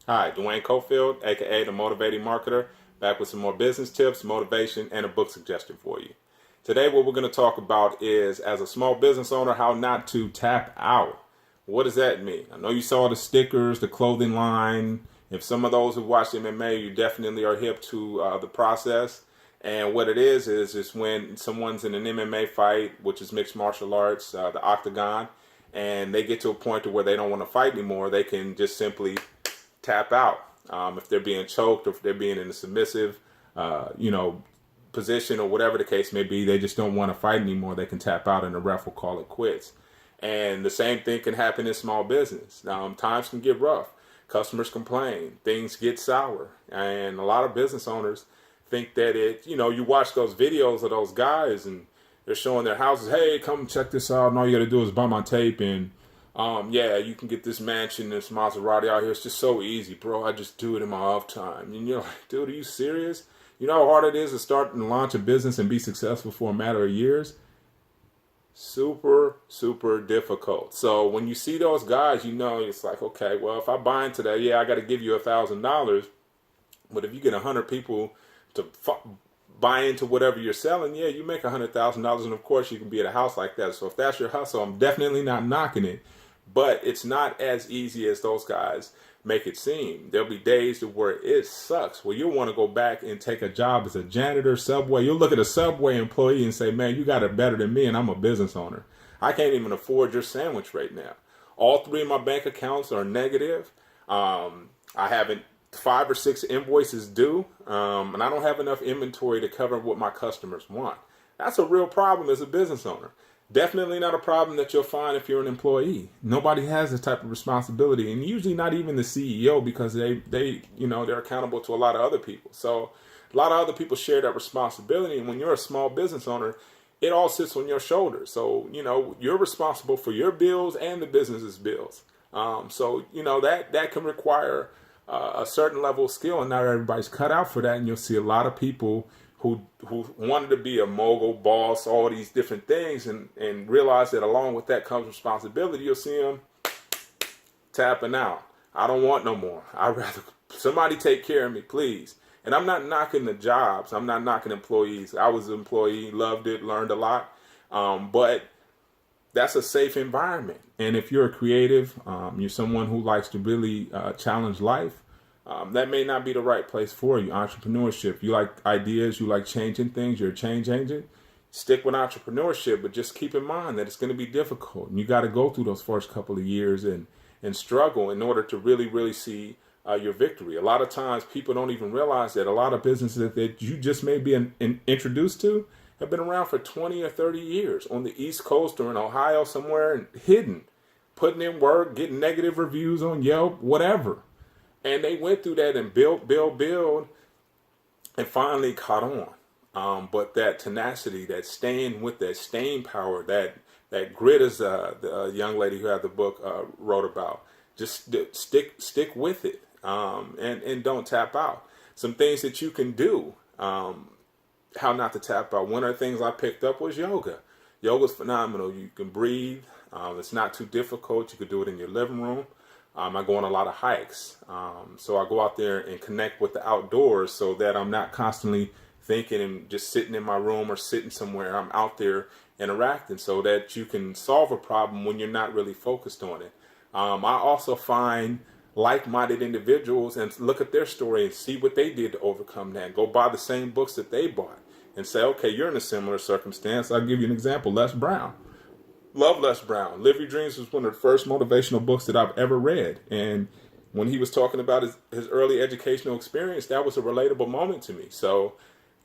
Hi, Dwayne Cofield, aka the Motivating Marketer, back with some more business tips, motivation, and a book suggestion for you. Today, what we're going to talk about is, as a small business owner, how not to tap out. What does that mean? I know you saw the stickers, the clothing line. If some of those who watch MMA, you definitely are hip to the process. And what it is just when someone's in an MMA fight, which is mixed martial arts, the octagon, and they get to a point to where they don't want to fight anymore, they can just simply tap out. If they're being choked or if they're being in a submissive, position or whatever the case may be, they just don't want to fight anymore. They can tap out and the ref will call it quits. And the same thing can happen in small business. Times can get rough. Customers complain. Things get sour. And a lot of business owners think that you watch those videos of those guys and they're showing their houses. Hey, come check this out. And all you got to do is buy my tape and you can get this mansion, this Maserati out here. It's just so easy, bro. I just do it in my off time. And you're like, dude, are you serious? You know how hard it is to start and launch a business and be successful for a matter of years? Super, super difficult. So when you see those guys, it's like, okay, well, if I buy into that, I got to give you $1,000. But if you get 100 people to buy into whatever you're selling, you make $100,000. And of course, you can be at a house like that. So if that's your hustle, I'm definitely not knocking it. But it's not as easy as those guys make it seem. There'll be days where it sucks, where you'll want to go back and take a job as a janitor, Subway. You'll look at a Subway employee and say, man, you got it better than me, and I'm a business owner. I can't even afford your sandwich right now. All 3 of my bank accounts are negative. I haven't 5 or 6 invoices due, and I don't have enough inventory to cover what my customers want. That's a real problem as a business owner. Definitely not a problem that you'll find if you're an employee. Nobody has this type of responsibility, and usually not even the CEO, because they're accountable to a lot of other people. So a lot of other people share that responsibility, and when you're a small business owner, it all sits on your shoulders. So you're responsible for your bills and the business's bills. That can require a certain level of skill, and not everybody's cut out for that. And you'll see a lot of people who wanted to be a mogul, boss, all these different things, and realize that along with that comes responsibility. You'll see them tapping out. I don't want no more. I'd rather somebody take care of me, please. And I'm not knocking the jobs. I'm not knocking employees. I was an employee, loved it, learned a lot. But that's a safe environment. And if you're a creative, you're someone who likes to really challenge life, that may not be the right place for you. Entrepreneurship, you like ideas, you like changing things, you're a change agent, stick with entrepreneurship, but just keep in mind that it's going to be difficult. And you got to go through those first couple of years and struggle in order to really, really see your victory. A lot of times people don't even realize that a lot of businesses that you just may be introduced to have been around for 20 or 30 years on the East Coast or in Ohio somewhere, and hidden, putting in work, getting negative reviews on Yelp, whatever. And they went through that and build, and finally caught on. But that tenacity, that staying with that staying power, that grit, as the young lady who had the book wrote about, just stick with it, and don't tap out. Some things that you can do, how not to tap out. One of the things I picked up was yoga. Yoga's phenomenal. You can breathe. It's not too difficult. You could do it in your living room. I go on a lot of hikes. So I go out there and connect with the outdoors so that I'm not constantly thinking and just sitting in my room or sitting somewhere. I'm out there interacting so that you can solve a problem when you're not really focused on it. I also find like-minded individuals and look at their story and see what they did to overcome that. Go buy the same books that they bought and say, okay, you're in a similar circumstance. I'll give you an example. Les Brown. Love Les Brown. Live Your Dreams was one of the first motivational books that I've ever read. And when he was talking about his early educational experience, that was a relatable moment to me. So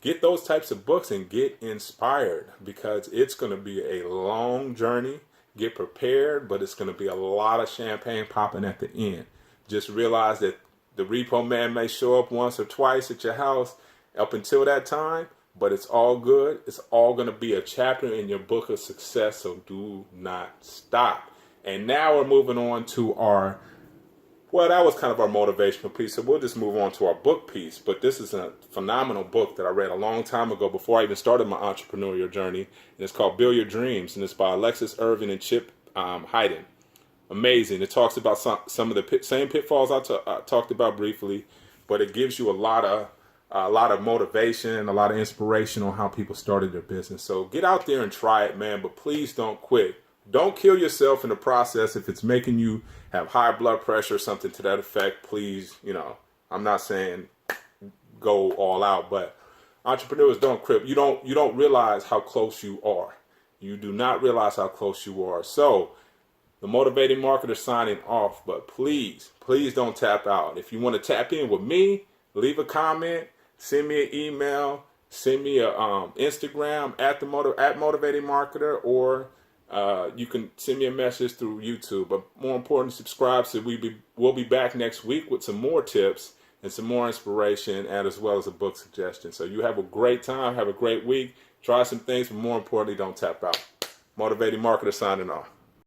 get those types of books and get inspired, because it's going to be a long journey. Get prepared, but it's going to be a lot of champagne popping at the end. Just realize that the repo man may show up once or twice at your house up until that time, but it's all good. It's all going to be a chapter in your book of success, so do not stop. And now we're moving on to that was kind of our motivational piece, so we'll just move on to our book piece. But this is a phenomenal book that I read a long time ago before I even started my entrepreneurial journey, and it's called Build Your Dreams, and it's by Alexis Irvin and Chip Hyden. amazing. It talks about some of the same pitfalls I talked about briefly, but it gives you a lot of motivation, a lot of inspiration on how people started their business. So get out there and try it, man. But please don't quit. Don't kill yourself in the process. If it's making you have high blood pressure or something to that effect, please, I'm not saying go all out, but entrepreneurs don't quit. You don't realize how close you are. You do not realize how close you are. So the Motivating Marketer signing off, but please don't tap out. If you want to tap in with me, leave a comment, send me an email, send me a Instagram at Motivating Marketer, or you can send me a message through YouTube. But more important, subscribe so we'll be back next week with some more tips and some more inspiration, and as well as a book suggestion. So you have a great time, have a great week, try some things, but more importantly, don't tap out. Motivating Marketer signing off.